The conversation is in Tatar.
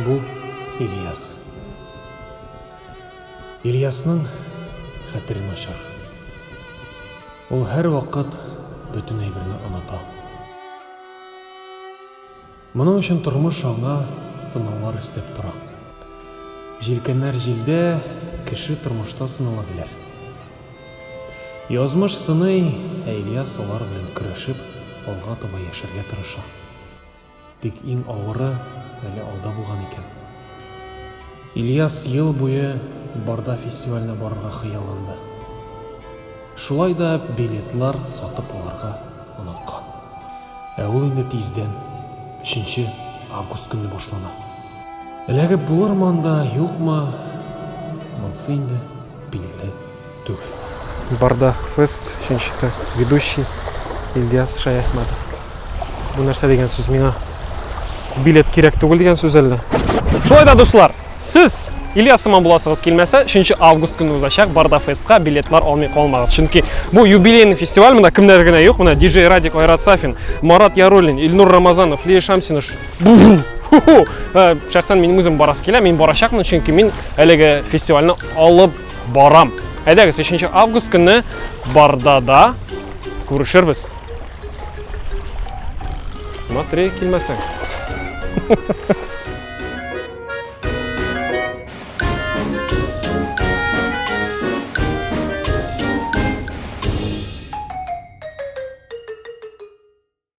Бу Ильяс. Ильясның хәтере начар. Ул һәр вакыт бөтен әйберне оныта. Моның өчен тормыш аңа сынаулар өстәп тора. Җилкәннәр җилдә, кеше тормышта сынала диләр. Язмыш сыный, Ильяс алар белән көрәшеп, алга таба яшәргә тырыша. Тик иң авыры әле алда булган икән. Ильяс ел буе Барда фестиваленә барырга хыялланды. Шулай да билетлар сатып алырга оныткан. Ә ул инде тиздән 3 август көнне башлана. Эләгеп булырмы анда, юкмы? Монсы инде билгеле түгел. Барда фест, чинчита, ведущий Ильяс Шаяхматов. Бу нәрсә дигән сүз миңа? Билет кирәк түгел дигән сүз әллә? Шулай да, дуслар, сез Ильяс сыман буласыгыз килмәсә, 3 август көнне узачак Барда фестка билетлар алмый калмагыз. Чөнки бу юбилейный фестиваль, монда кемнәр генә юк, монда DJ Радик Айрат Сафин, Марат Яруллин, Илнур Рамазанов, Лия Шамсина. Шәхсән минем үзем барасы килә, мин барачакмын, чөнки мин әлеге фестивальне алып барам. Әйдәгез, 3 август көнне Бардада күрешербез. Смотри, килмәсәң.